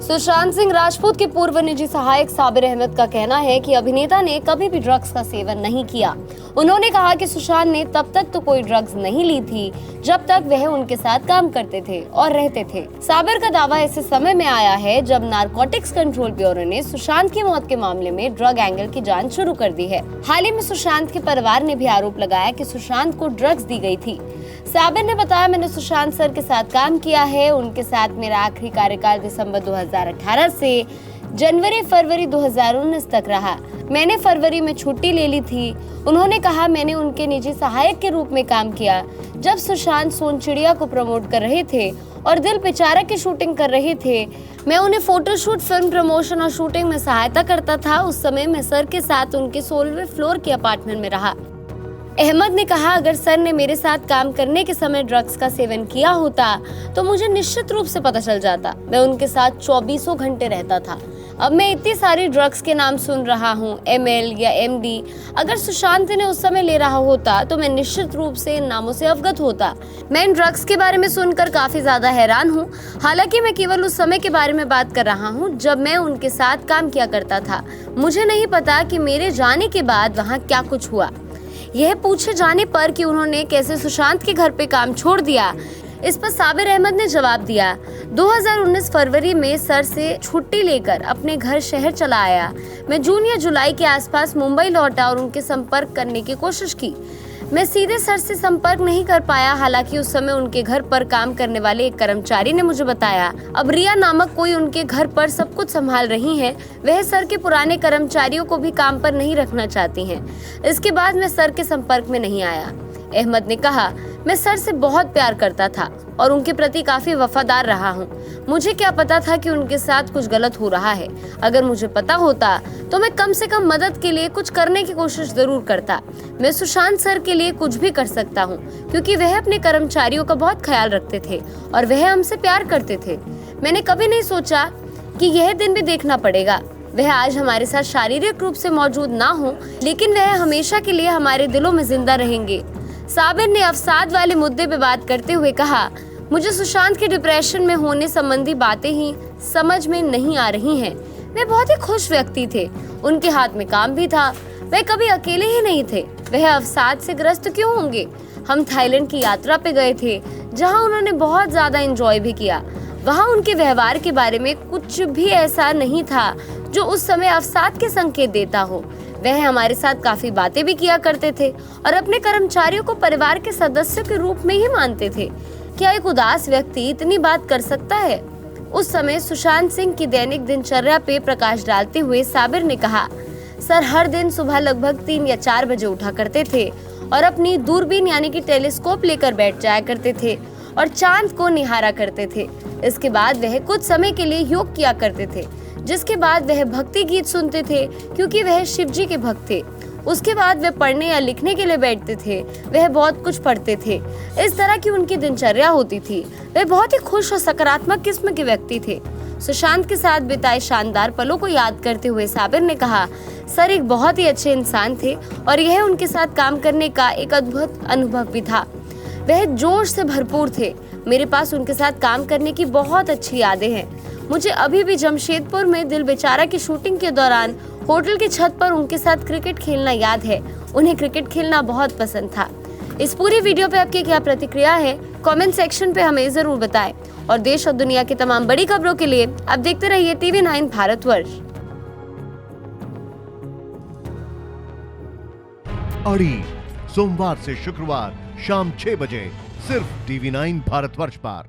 सुशांत सिंह राजपूत के पूर्व निजी सहायक साबिर अहमद का कहना है कि अभिनेता ने कभी भी ड्रग्स का सेवन नहीं किया। उन्होंने कहा कि सुशांत ने तब तक तो कोई ड्रग्स नहीं ली थी जब तक वह उनके साथ काम करते थे और रहते थे। साबिर का दावा ऐसे समय में आया है जब नारकोटिक्स कंट्रोल ब्यूरो ने सुशांत की मौत के मामले में ड्रग एंगल की जांच शुरू कर दी है। हाल ही में सुशांत के परिवार ने भी आरोप लगाया कि सुशांत को ड्रग्स दी गई थी। साबिर ने बताया, मैंने सुशांत सर के साथ काम किया है। उनके साथ मेरा आखिरी कार्यकाल दिसंबर 2018 से जनवरी-फरवरी 2019 तक रहा। मैंने फरवरी में छुट्टी ले ली थी। उन्होंने कहा, मैंने उनके निजी सहायक के रूप में काम किया। जब सुशांत सोनचिड़िया को प्रमोट कर रहे थे और दिल बेचारा की शूटिंग कर रहे थे, मैं उन्हें फोटोशूट, फिल्म प्रमोशन और शूटिंग में सहायता करता था। उस समय मैं सर के साथ उनके 16वें फ्लोर के अपार्टमेंट में रहा। अहमद ने कहा, अगर सर ने मेरे साथ काम करने के समय ड्रग्स का सेवन किया होता तो मुझे निश्चित रूप से पता चल जाता। मैं उनके साथ 24 घंटे रहता था। अब मैं इतनी सारी ड्रग्स के नाम सुन रहा हूँ, ML या MD। अगर सुशांत ने उस समय ले रहा होता तो मैं निश्चित रूप से इन नामों से अवगत होता। मैं इन ड्रग्स के बारे में सुनकर काफी ज्यादा हैरान हूँ। हालांकि मैं केवल उस समय के बारे में बात कर रहा हूँ जब मैं उनके साथ काम किया करता था। मुझे नहीं पता कि मेरे जाने के बाद वहाँ क्या कुछ हुआ। यह पूछे जाने पर कि उन्होंने कैसे सुशांत के घर पे काम छोड़ दिया, इस पर साबिर अहमद ने जवाब दिया, 2019 फरवरी में सर से छुट्टी लेकर अपने घर शहर चला आया। मैं जून या जुलाई के आसपास मुंबई लौटा और उनके संपर्क करने की कोशिश की। मैं सीधे सर से संपर्क नहीं कर पाया। हालांकि उस समय उनके घर पर काम करने वाले एक कर्मचारी ने मुझे बताया, अब रिया नामक कोई उनके घर पर सब कुछ संभाल रही हैं। वह सर के पुराने कर्मचारियों को भी काम पर नहीं रखना चाहती हैं। इसके बाद मैं सर के संपर्क में नहीं आया। अहमद ने कहा, मैं सर से बहुत प्यार करता था और उनके प्रति काफी वफादार रहा हूँ। मुझे क्या पता था कि उनके साथ कुछ गलत हो रहा है। अगर मुझे पता होता तो मैं कम से कम मदद के लिए कुछ करने की कोशिश जरूर करता। मैं सुशांत सर के लिए कुछ भी कर सकता हूँ क्योंकि वह अपने कर्मचारियों का बहुत ख्याल रखते थे और वह हमसे प्यार करते थे। मैंने कभी नहीं सोचा कि यह दिन भी देखना पड़ेगा। वह आज हमारे साथ शारीरिक रूप से मौजूद ना हो, लेकिन वह हमेशा के लिए हमारे दिलों में जिंदा रहेंगे। साबिर ने अवसाद वाले मुद्दे पे बात करते हुए कहा, मुझे सुशांत के डिप्रेशन में होने संबंधी बातें ही समझ में नहीं आ रही हैं। वे बहुत ही खुश व्यक्ति थे। उनके हाथ में काम भी था। वे कभी अकेले ही नहीं थे। वह अवसाद से ग्रस्त क्यों होंगे? हम थाईलैंड की यात्रा पे गए थे जहां उन्होंने बहुत ज्यादा एंजॉय भी किया। वहां उनके व्यवहार के बारे में कुछ भी ऐसा नहीं था जो उस समय अवसाद के संकेत देता हो। वह हमारे साथ काफी बातें भी किया करते थे और अपने कर्मचारियों को परिवार के सदस्य के रूप में ही मानते थे। क्या एक उदास व्यक्ति इतनी बात कर सकता है? उस समय सुशांत सिंह की दैनिक दिनचर्या पे प्रकाश डालते हुए साबिर ने कहा, सर हर दिन सुबह लगभग 3 या 4 बजे उठा करते थे और अपनी दूरबीन यानी कि टेलीस्कोप लेकर बैठ जाया करते थे और चांद को निहारा करते थे। इसके बाद वह कुछ समय के लिए योग किया करते थे, जिसके बाद वह भक्ति गीत सुनते थे क्योंकि वह शिव जी के भक्त थे। उसके बाद वे पढ़ने या लिखने के लिए बैठते थे। वह बहुत कुछ पढ़ते थे। इस तरह की उनकी दिनचर्या होती थी। वे बहुत ही खुश और सकारात्मक किस्म के व्यक्ति थे। सुशांत के साथ बिताए शानदार पलों को याद करते हुए साबिर ने कहा, सर एक बहुत ही अच्छे इंसान थे और यह उनके साथ काम करने का एक अद्भुत अनुभव भी था। वह जोश से भरपूर थे। मेरे पास उनके साथ काम करने की बहुत अच्छी यादें हैं। मुझे अभी भी जमशेदपुर में दिल बेचारा की शूटिंग के दौरान होटल की छत पर उनके साथ क्रिकेट खेलना याद है। उन्हें क्रिकेट खेलना बहुत पसंद था। इस पूरी वीडियो पे आपकी क्या प्रतिक्रिया है? कमेंट सेक्शन पे हमें जरूर बताएं और देश और दुनिया की तमाम बड़ी खबरों के लिए आप देखते रहिए TV9 भारतवर्ष। अड़ी सोमवार से शुक्रवार शाम 6 बजे सिर्फ TV9 भारतवर्ष पर।